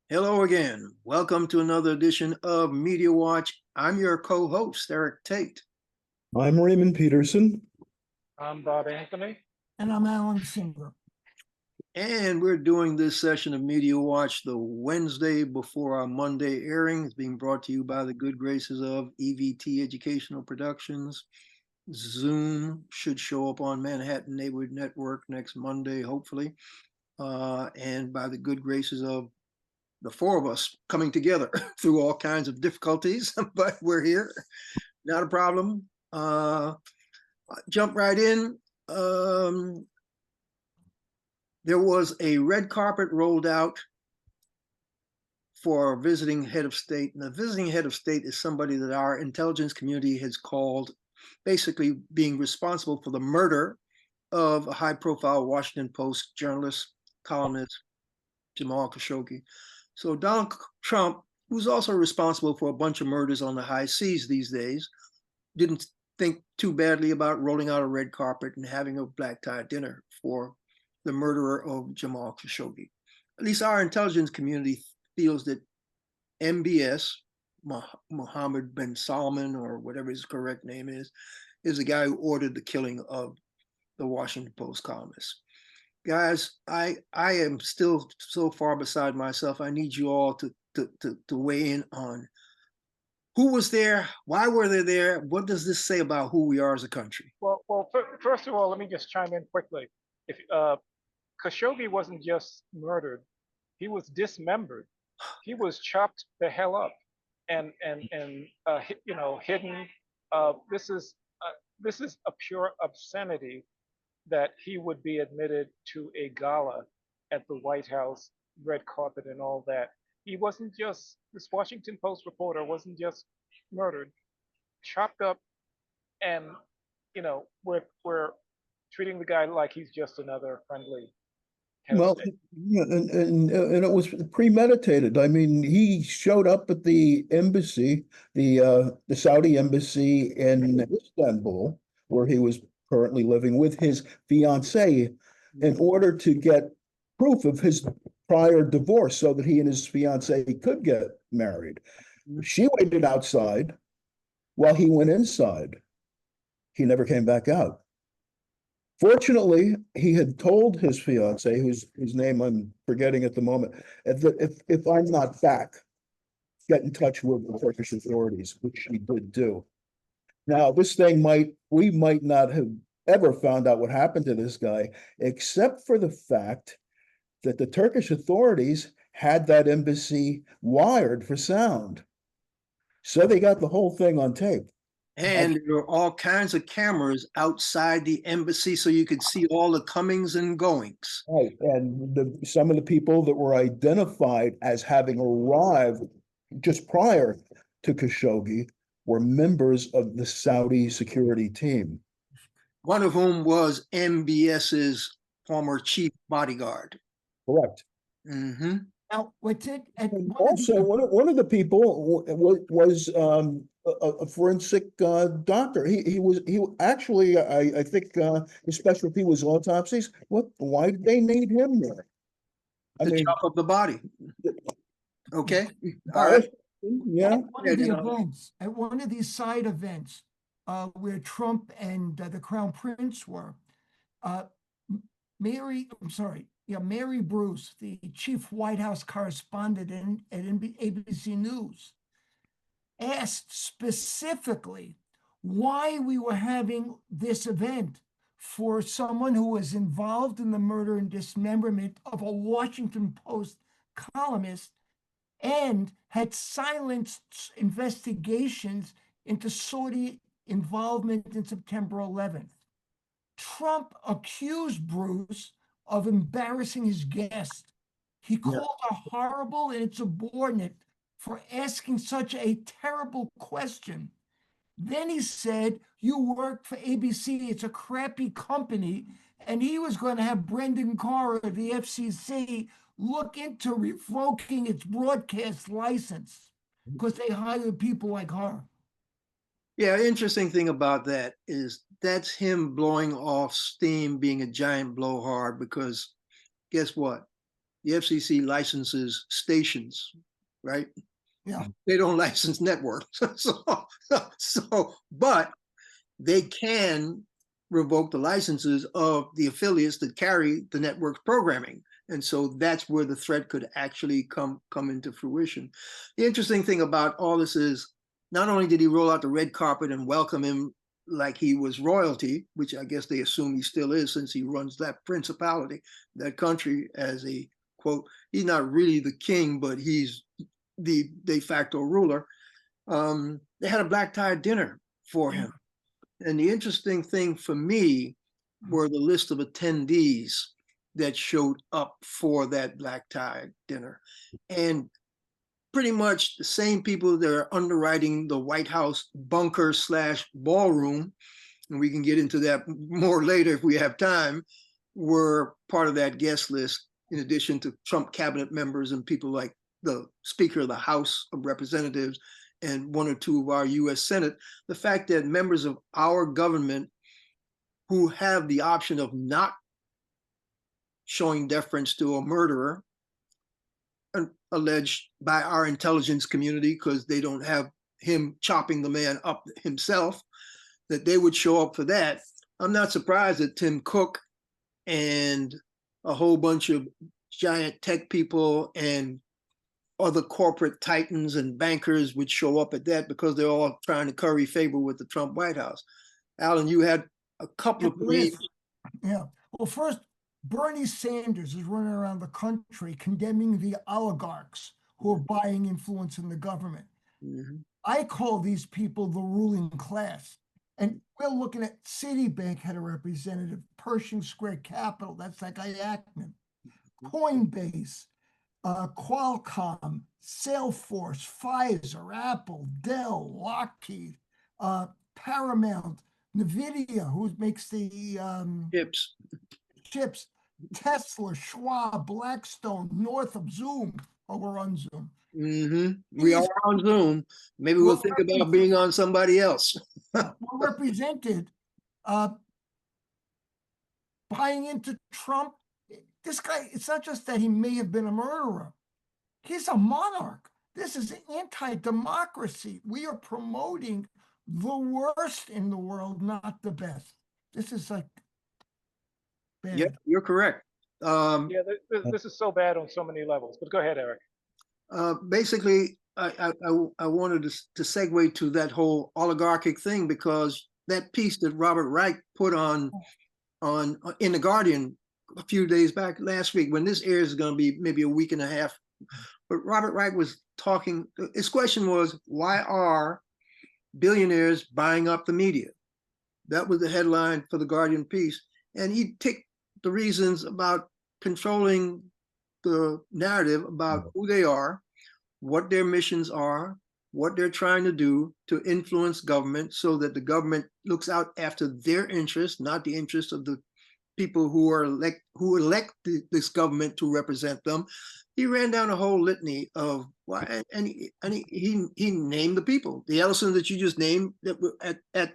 Hello again. Welcome to another edition of Media Watch. I'm your co-host, Eric Tait. I'm Raymond Peterson. I'm Bob Anthony. And I'm Alan Singer. And we're doing this session of Media Watch the Wednesday before our Monday airing. It's being brought to you by the good graces of EVT Educational Productions. Zoom should show up on Manhattan Neighborhood Network next Monday, hopefully. And by the good graces of the four of us coming together through all kinds of difficulties, but we're here. Not a problem. Jump right in. There was a red carpet rolled out for a visiting head of state. And the visiting head of state is somebody that our intelligence community has called basically being responsible for the murder of a high-profile Washington Post journalist, columnist, Jamal Khashoggi. So Donald Trump, who's also responsible for a bunch of murders on the high seas these days, didn't think too badly about rolling out a red carpet and having a black tie dinner for the murderer of Jamal Khashoggi. At least our intelligence community feels that MBS, Mohammed bin Salman, or whatever his correct name is the guy who ordered the killing of the Washington Post columnist. Guys, I am still so far beside myself. I need you all to weigh in on who was there, why were they there, what does this say about who we are as a country? Well, first of all, let me just chime in quickly. If Khashoggi wasn't just murdered, he was dismembered. He was chopped the hell up and hidden. This is a pure obscenity that he would be admitted to a gala at the White House, red carpet and all that. He wasn't just, this Washington Post reporter wasn't just murdered, chopped up, and, we're treating the guy like he's just another friendly. Well, yeah, and it was premeditated. I mean, he showed up at the embassy, the Saudi embassy in Istanbul, where he was currently living with his fiancée, in order to get proof of his prior divorce so that he and his fiancée could get married. She waited outside while he went inside. He never came back out. Fortunately, he had told his fiancée, whose name I'm forgetting at the moment, that if I'm not back, get in touch with the Turkish authorities, which she did do. Now, we might not have ever found out what happened to this guy, except for the fact that the Turkish authorities had that embassy wired for sound. So they got the whole thing on tape. And there were all kinds of cameras outside the embassy so you could see all the comings and goings. Right, and some of the people that were identified as having arrived just prior to Khashoggi were members of the Saudi security team. One of whom was MBS's former chief bodyguard. Correct. Mm-hmm. Now, what's it? Also, one of the people was a forensic doctor. He actually, I think his specialty was autopsies. Why did they need him there? To chop up the body. Okay. All right. Yeah. At one of these side events where Trump and the Crown Prince were, Mary Bruce, the chief White House correspondent at ABC News, asked specifically why we were having this event for someone who was involved in the murder and dismemberment of a Washington Post columnist and had silenced investigations into Saudi involvement in September 11th. Trump accused Bruce of embarrassing his guest. He called her horrible and insubordinate for asking such a terrible question. Then he said, you work for ABC, it's a crappy company, and he was going to have Brendan Carr of the FCC look into revoking its broadcast license because they hired people like her. Yeah, interesting thing about that is that's him blowing off steam, being a giant blowhard, because guess what? the FCC licenses stations, right? Yeah. They don't license networks. But they can revoke the licenses of the affiliates that carry the network's programming. And so that's where the threat could actually come into fruition. The interesting thing about all this is not only did he roll out the red carpet and welcome him like he was royalty, which I guess they assume he still is since he runs that principality, that country as a quote, he's not really the king, but he's the de facto ruler. They had a black tie dinner for him. And the interesting thing for me were the list of attendees that showed up for that black tie dinner. And pretty much the same people that are underwriting the White House bunker / ballroom, and we can get into that more later if we have time, were part of that guest list, in addition to Trump cabinet members and people like the Speaker of the House of Representatives and 1 or 2 of our US Senate. The fact that members of our government who have the option of not showing deference to a murderer, alleged by our intelligence community because they don't have him chopping the man up himself, that they would show up for that. I'm not surprised that Tim Cook and a whole bunch of giant tech people and other corporate titans and bankers would show up at that because they're all trying to curry favor with the Trump White House. Alan, you had a couple of names. Yeah. Well, first, Bernie Sanders is running around the country condemning the oligarchs who are buying influence in the government. Mm-hmm. I call these people the ruling class. And we're looking at Citibank had a representative, Pershing Square Capital, that's that guy Ackman, Coinbase, Qualcomm, Salesforce, Pfizer, Apple, Dell, Lockheed, Paramount, NVIDIA, who makes the chips, Tesla, Schwab, Blackstone, Northrop, Zoom. Oh, we're on Zoom. Mm-hmm. We are on Zoom. Maybe we'll think about being on somebody else. We're represented buying into Trump. This guy, it's not just that he may have been a murderer. He's a monarch. This is anti-democracy. We are promoting the worst in the world, not the best. This is like bad. Yep, you're correct. Yeah, this is so bad on so many levels. But go ahead, Eric. Basically, I wanted to segue to that whole oligarchic thing because that piece that Robert Reich put on in the Guardian a few days back last week, when this airs is going to be maybe a week and a half. But Robert Reich was talking. His question was, why are billionaires buying up the media? That was the headline for the Guardian piece, and he ticked the reasons about controlling the narrative about who they are, what their missions are, what they're trying to do to influence government so that the government looks out after their interests, not the interests of the people who elect this government to represent them. He ran down a whole litany of why, and he named the people, the Ellison that you just named that were at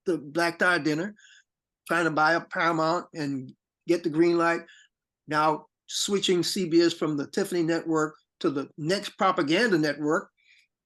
the black tie dinner, trying to buy up Paramount and get the green light. Now switching CBS from the Tiffany network to the next propaganda network.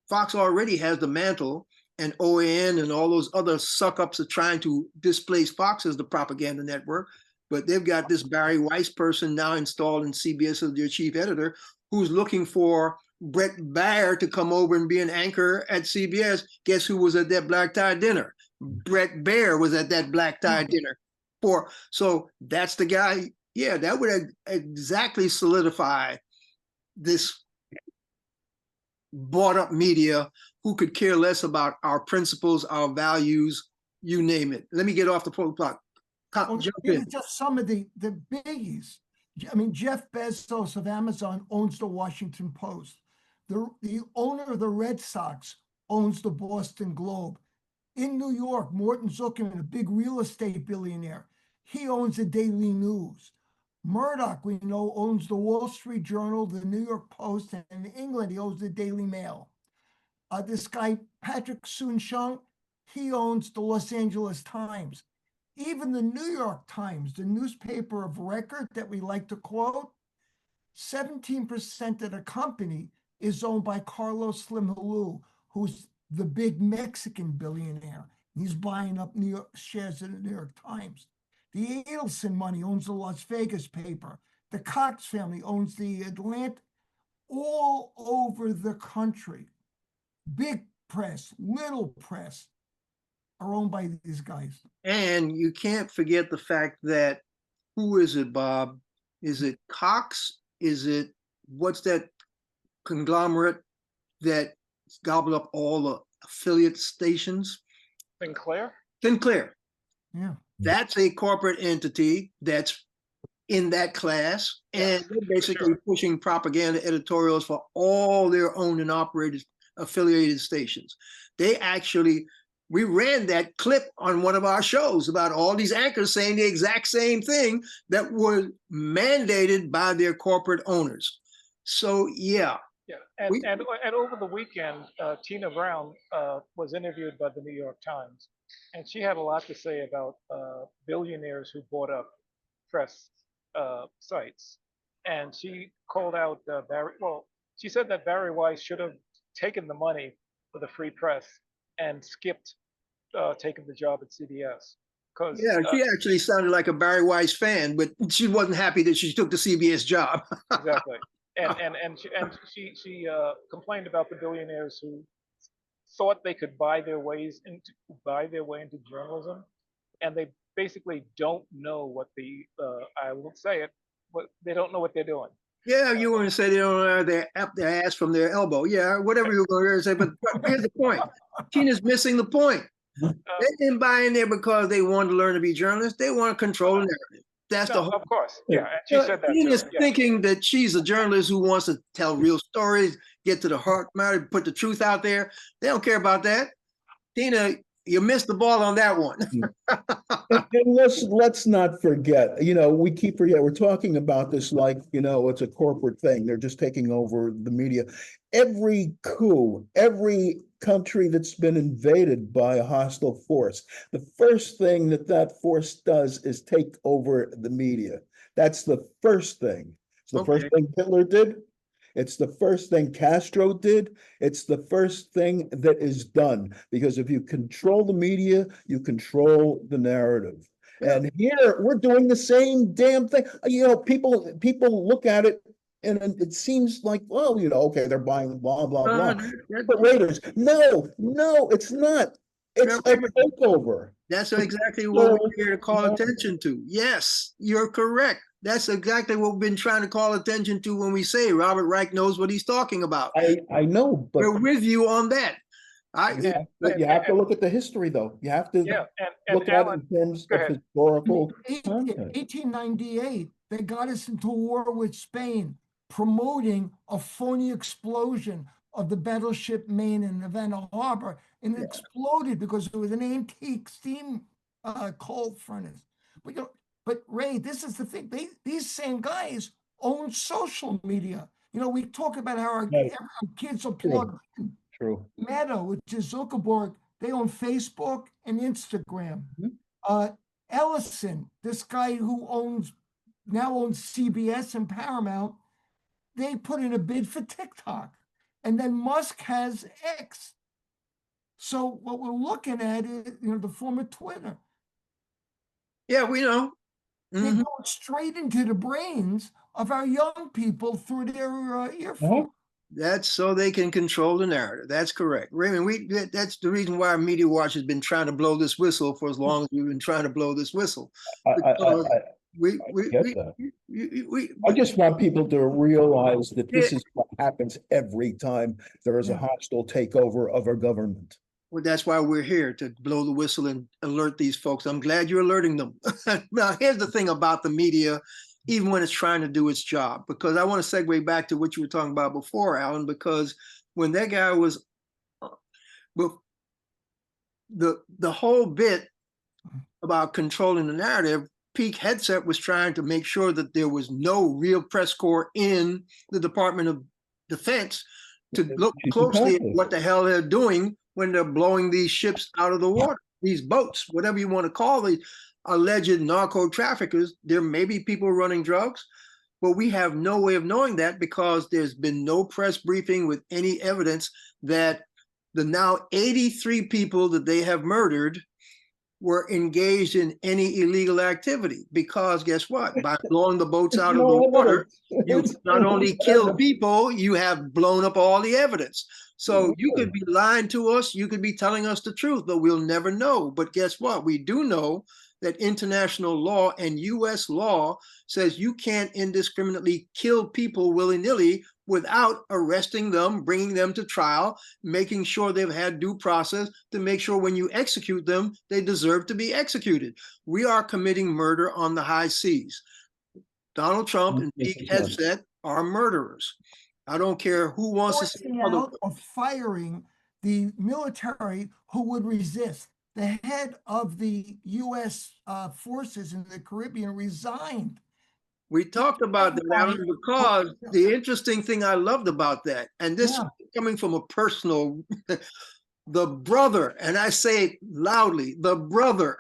Fox already has the mantle, and OAN and all those other suck-ups are trying to displace Fox as the propaganda network. But they've got this Barry Weiss person now installed in CBS as their chief editor, who's looking for Brett Baier to come over and be an anchor at CBS. Guess who was at that black tie dinner? Brett Baier was at that black tie dinner. So that's the guy. Yeah, that would exactly solidify this bought up media who could care less about our principles, our values, you name it. Let me get off the plot. Jump in. Just some of the biggies. I mean, Jeff Bezos of Amazon owns the Washington Post. The owner of the Red Sox owns the Boston Globe. In New York, Morton Zuckerman, a big real estate billionaire, he owns the Daily News. Murdoch, we know, owns the Wall Street Journal, the New York Post, and in England, he owns the Daily Mail. This guy, Patrick Soon-Shiong, he owns the Los Angeles Times. Even the New York Times, the newspaper of record that we like to quote, 17% of the company is owned by Carlos Slim Helou, who's the big Mexican billionaire. He's buying up New York shares of the New York Times. The Adelson money owns the Las Vegas paper. The Cox family owns the Atlanta, all over the country. Big press, little press are owned by these guys. And you can't forget the fact that, who is it, Bob? Is it Cox? Is it, what's that conglomerate that gobbled up all the affiliate stations? Sinclair? Sinclair. Yeah. That's a corporate entity that's in that class, and Yes, they're basically sure. pushing propaganda editorials for all their owned and operated affiliated stations. They actually, we ran that clip on one of our shows about all these anchors saying the exact same thing that was mandated by their corporate owners. So yeah. Yeah, and over the weekend, Tina Brown was interviewed by the New York Times, and she had a lot to say about billionaires who bought up press sites, and she called out Barry. Well, she said that Barry Weiss should have taken the money for the free press and skipped taking the job at CBS. Because Yeah, she actually sounded like a Barry Weiss fan, but she wasn't happy that she took the CBS job. exactly. And she complained about the billionaires who thought they could buy their way into journalism, and they basically don't know what the I will say it, but they don't know what they're doing. Yeah, you want to say they don't have their ass from their elbow. Yeah, whatever you're going to say. But here's the point. Tina's missing the point. They didn't buy in there because they wanted to learn to be journalists. They want to control the narrative. That's the No, whole. of course, yeah, and she said that Tina's too. Yeah. thinking that she's a journalist who wants to tell real stories, get to the heart matter, put the truth out there. They don't care about that. Tina, you missed the ball on that one. And let's not forget, we keep forgetting, we're talking about this like, it's a corporate thing. They're just taking over the media. Every coup, every country that's been invaded by a hostile force, the first thing that force does is take over the media. That's the first thing. It's the first thing Hitler did. It's the first thing Castro did. It's the first thing that is done, because if you control the media, you control the narrative. Yeah. And here we're doing the same damn thing. People look at it and it seems like, well, okay, they're buying blah, blah, blah. But Raiders, no, it's not. It's a takeover. That's exactly what we're here to call attention to. Yes, you're correct. That's exactly what we've been trying to call attention to when we say Robert Reich knows what he's talking about. I know, but we're with you on that. But you have to look at the history, though. You have to look at it in terms of historical content. 1898, they got us into war with Spain, promoting a phony explosion of the battleship Maine in Havana Harbor, and it exploded because it was an antique steam coal furnace. But Ray, this is the thing. These same guys own social media. We talk about how our kids are plugged in. True. Meta, which is Zuckerberg, they own Facebook and Instagram. Ellison, this guy who now owns CBS and Paramount, they put in a bid for TikTok. And then Musk has X. So what we're looking at is, the former Twitter. Yeah, we know. They're going straight into the brains of our young people through their earphones. That's so they can control the narrative. That's correct. Raymond, that's the reason why Media Watch has been trying to blow this whistle for as long as we've been trying to blow this whistle. I just want people to realize that this is what happens every time there is a hostile takeover of our government. Well, that's why we're here, to blow the whistle and alert these folks. I'm glad you're alerting them. Now, here's the thing about the media, even when it's trying to do its job, because I want to segue back to what you were talking about before, Alan, because when that guy was, the whole bit about controlling the narrative, Peak Headset was trying to make sure that there was no real press corps in the Department of Defense to look closely at what the hell they're doing when they're blowing these ships out of the water, these boats, whatever you want to call the alleged narco traffickers. There may be people running drugs, But we have no way of knowing that because there's been no press briefing with any evidence that the now 83 people that they have murdered were engaged in any illegal activity. Because guess what? By blowing the boats out of the water, you not only kill people, you have blown up all the evidence. So you could be lying to us, you could be telling us the truth, but we'll never know. But guess what? We do know that international law and US law says you can't indiscriminately kill people willy-nilly without arresting them, bringing them to trial, making sure they've had due process to make sure when you execute them, they deserve to be executed. We are committing murder on the high seas. Donald Trump and Pete Hegseth are murderers. I don't care who wants to say out of firing the military who would resist. The head of the U.S. Forces in the Caribbean resigned. We talked about that, Alan, because the interesting thing I loved about that, and this is coming from a personal, the brother, and I say it loudly, the brother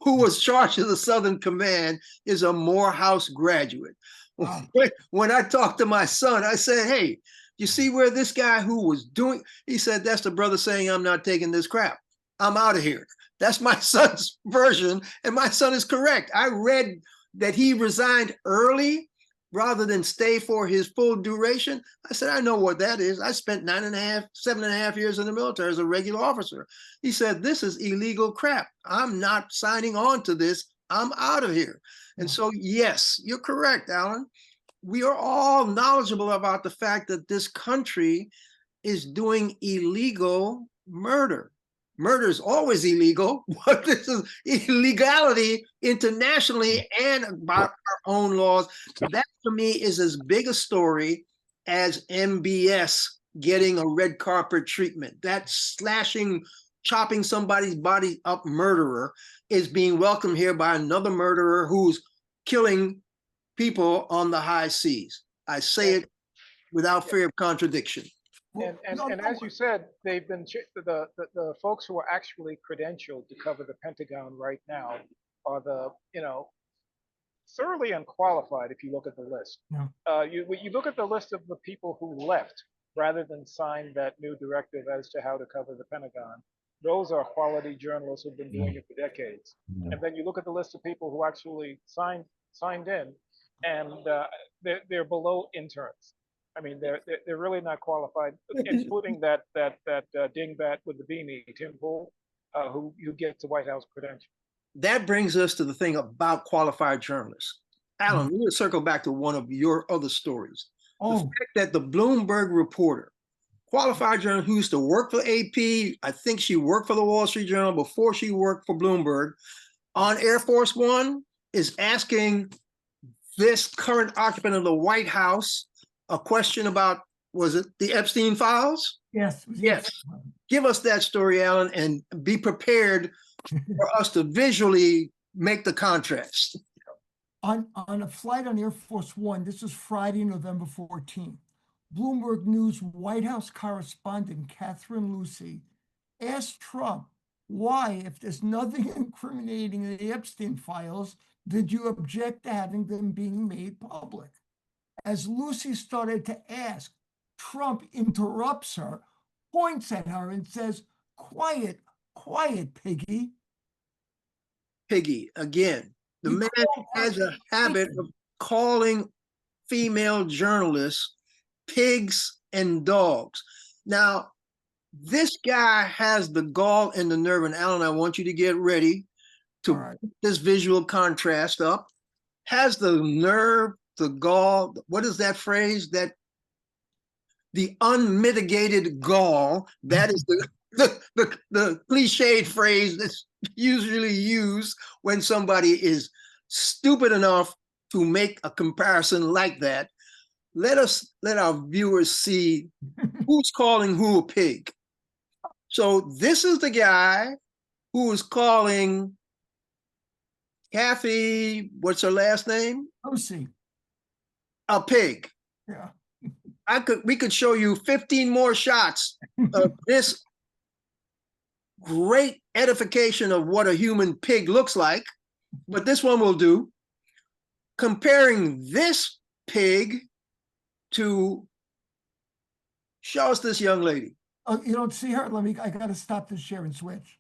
who was charged of the Southern Command is a Morehouse graduate. Wow. When I talked to my son, I said, hey, you see where this guy who was doing, he said, that's the brother saying, I'm not taking this crap. I'm out of here. That's my son's version, and my son is correct. I read that he resigned early rather than stay for his full duration. I said, I know what that is. I spent 7.5 years in the military as a regular officer. He said, this is illegal crap. I'm not signing on to this. I'm out of here. And so, yes, you're correct, Alan. We are all knowledgeable about the fact that this country is doing illegal murder. Murder is always illegal, but this is illegality internationally and by our own laws. That, to me, is as big a story as MBS getting a red carpet treatment. That slashing, chopping somebody's body up murderer is being welcomed here by another murderer who's killing people on the high seas. I say it without fear of contradiction. And as you said, they've been the folks who are actually credentialed to cover the Pentagon right now are the thoroughly unqualified. If you look at the list, you look at the list of the people who left rather than sign that new directive as to how to cover the Pentagon. Those are quality journalists who've been doing it for decades. And then you look at the list of people who actually signed in, and they're below interns. I mean, they're really not qualified, including that dingbat with the beanie, Tim Pool, who gets the White House credential. That brings us to the thing about qualified journalists. Alan, we're going to circle back to one of your other stories. The fact that the Bloomberg reporter, qualified journalist who used to work for AP, I think she worked for the Wall Street Journal before she worked for Bloomberg, on Air Force One, is asking this current occupant of the White House a question about, was it the Epstein files? Yes. Give us that story, Alan, and be prepared for us to visually make the contrast. On a flight on Air Force One, this is Friday, November 14th, Bloomberg News White House correspondent Catherine Lucey asked Trump, why, if there's nothing incriminating in the Epstein files, did you object to having them being made public? As Lucey started to ask, Trump interrupts her, points at her, and says, quiet, Piggy. Piggy, again, the man has a habit of calling female journalists pigs and dogs. Now, this guy has the gall and the nerve, and Alan, I want you to get ready to put this visual contrast up. Has the nerve, the gall, what is that phrase? That the unmitigated gall, that is the cliched phrase that's usually used when somebody is stupid enough to make a comparison like that. Let our viewers see who's calling who a pig. So this is the guy who is calling Kathy, what's her last name? Lucey. A pig. Yeah. We could show you 15 more shots of this great edification of what a human pig looks like, but this one will do. Comparing this Pig to show us this young lady. Oh, you don't see her? I gotta stop the share and switch.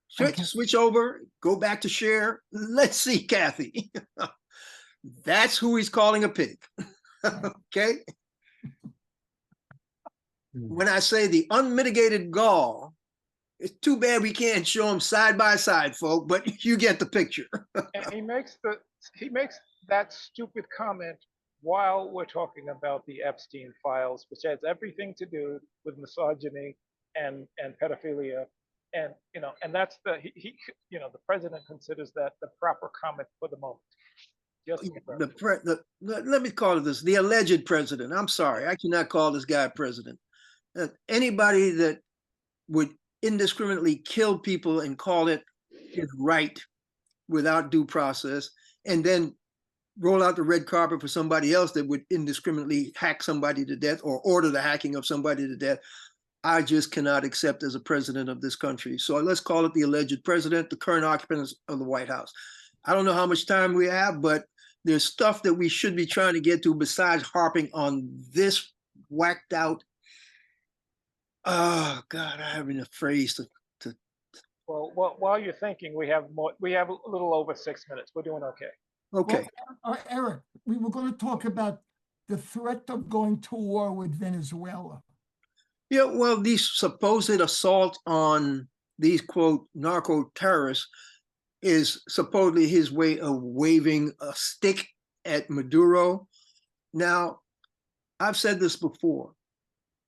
Switch over, go back to share. Let's see, Kathy. That's who he's calling a pig. Okay. When I say the unmitigated gall, it's too bad we can't show them side by side, folk, but you get the picture. And he makes that stupid comment while we're talking about the Epstein files, which has everything to do with misogyny and pedophilia. And that's the president considers that the proper comment for the moment. Let me call it this: the alleged president. I'm sorry, I cannot call this guy president. Anybody that would indiscriminately kill people and call it his right without due process, and then roll out the red carpet for somebody else that would indiscriminately hack somebody to death or order the hacking of somebody to death, I just cannot accept as a president of this country. So let's call it the alleged president, the current occupants of the White House. I don't know how much time we have, but there's stuff that we should be trying to get to besides harping on this whacked out. Oh God, I have a phrase to. Well, while you're thinking, we have a little over 6 minutes. We're doing okay. Okay. Well, Eric, we were going to talk about the threat of going to war with Venezuela. Yeah, well, these supposed assault on these, quote, narco terrorists is supposedly his way of waving a stick at Maduro. Now, I've said this before.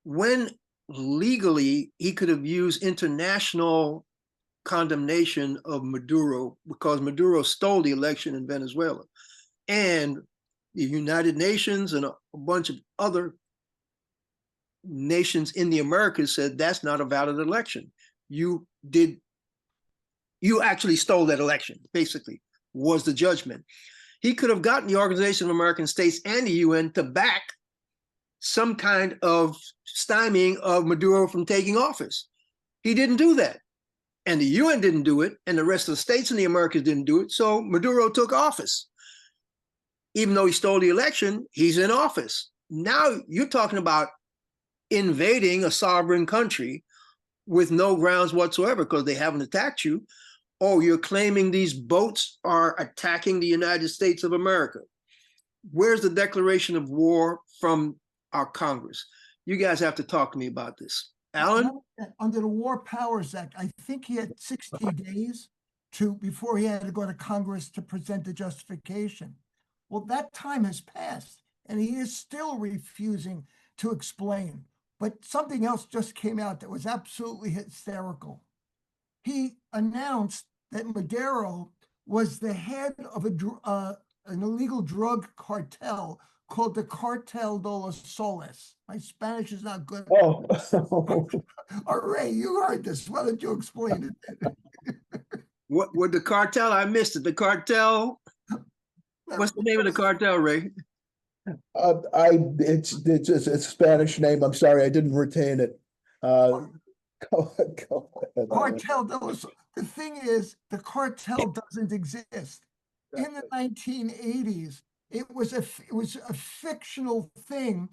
When legally he could have used international condemnation of Maduro because Maduro stole the election in Venezuela. And the United Nations and a bunch of other nations in the Americas said that's not a valid election. You actually stole that election, basically, was the judgment. He could have gotten the Organization of American States and the UN to back some kind of stymieing of Maduro from taking office. He didn't do that. And the UN didn't do it, and the rest of the states in the Americas didn't do it, so Maduro took office. Even though he stole the election, he's in office. Now you're talking about invading a sovereign country with no grounds whatsoever because they haven't attacked you. Oh, you're claiming these boats are attacking the United States of America. Where's the declaration of war from our Congress? You guys have to talk to me about this. Alan? Under the War Powers Act, I think he had 60 days before he had to go to Congress to present the justification. Well, that time has passed, and he is still refusing to explain. But something else just came out that was absolutely hysterical. He announced that Maduro was the head of an illegal drug cartel called the Cartel de los Soles. My Spanish is not good. Oh. Oh, Ray, you heard this. Why don't you explain it? What the cartel? I missed it. The cartel. What's the name of the cartel, Ray? It's a Spanish name. I'm sorry, I didn't retain it. Go ahead. Cartel de los. The thing is, the cartel doesn't exist. In the 1980s, it was a fictional thing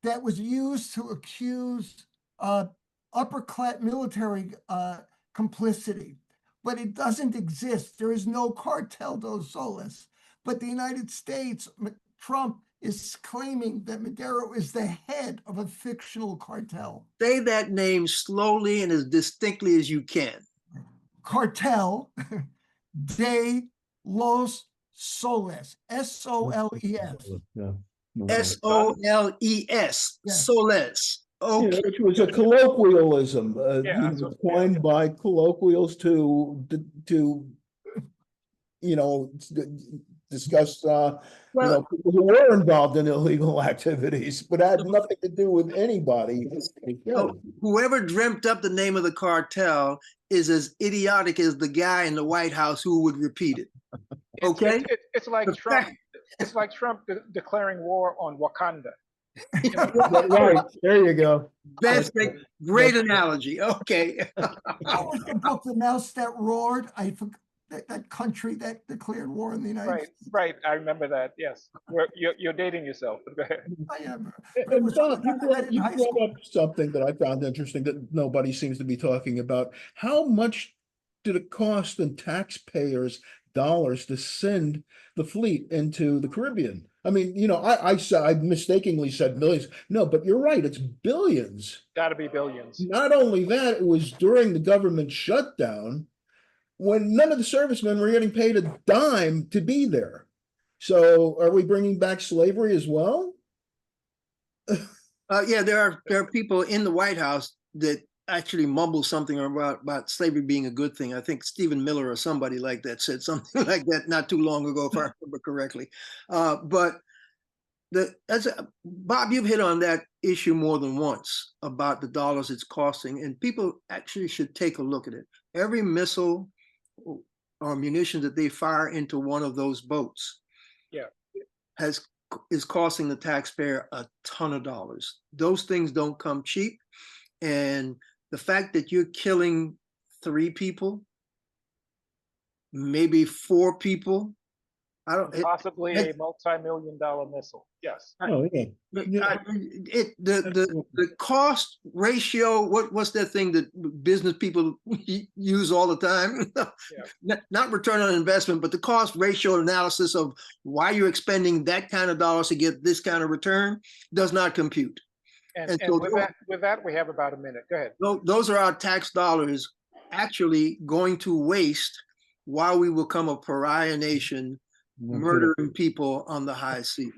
that was used to accuse upper class military complicity, but it doesn't exist. There is no Cartel de los Soles. But the United States, Trump is claiming that Maduro is the head of a fictional cartel. Say that name slowly and as distinctly as you can. Cartel de los Soles, S-O-L-E-S. Yeah. Soles, Yeah. Soles. Okay. Yeah, which was a colloquialism coined by colloquials to discuss people who were involved in illegal activities, but had nothing to do with anybody. So whoever dreamt up the name of the cartel is as idiotic as the guy in the White House who would repeat it. Okay? It's like Trump. It's like Trump declaring war on Wakanda. Right, there you go. That's a great analogy. Okay. What was the book, The Mouse That Roared? that country that declared war on the United Right, States. right. I remember that. Yes, you're dating yourself. But go ahead. I am. And Don, I read it in you high brought school. up something that I found interesting that nobody seems to be talking about. How much did it cost in taxpayers' dollars to send the fleet into the Caribbean? I mean, I mistakenly said millions. No, but you're right, it's billions. Got to be billions. Not only that, it was during the government shutdown when none of the servicemen were getting paid a dime to be there. So are we bringing back slavery as well? Yeah, there are people in the White House that actually mumble something about slavery being a good thing. I think Stephen Miller or somebody like that said something like that not too long ago, if I remember correctly. But Bob, you've hit on that issue more than once about the dollars it's costing, and people actually should take a look at it. Every missile or munition that they fire into one of those boats, Yeah, is costing the taxpayer a ton of dollars. Those things don't come cheap, and the fact that you're killing 3 people, maybe 4 people, possibly a multi-million-dollar missile. Yes. Oh, yeah. The cost ratio, what's that thing that business people use all the time? Not return on investment, but the cost ratio analysis of why you're expending that kind of dollars to get this kind of return does not compute. And so with that, we have about a minute. Go ahead. Those are our tax dollars actually going to waste while we become a pariah nation, murdering people on the high seas.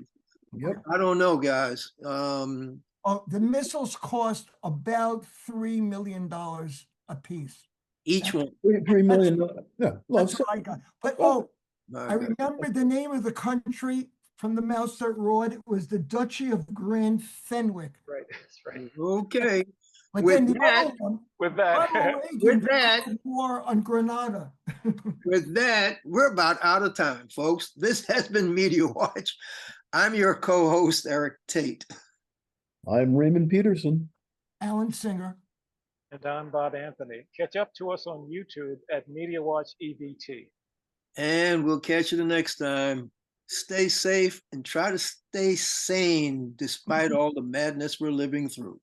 Yep. I don't know, guys. The missiles cost about $3 million a piece. Each one. $3 million. Yeah. Well, That's what I got. But I Okay. remember the name of the country from the mouse that roared. It was the Duchy of Grand Fenwick. Right. That's right. Okay. But With then the that- other one, With that, With that, war on Grenada. with that, we're about out of time, folks. This has been Media Watch. I'm your co-host, Eric Tait. I'm Raymond Peterson. Alan Singer. and I'm Bob Anthony. Catch up to us on YouTube at Media Watch EBT. And we'll catch you the next time. Stay safe and try to stay sane despite all the madness we're living through.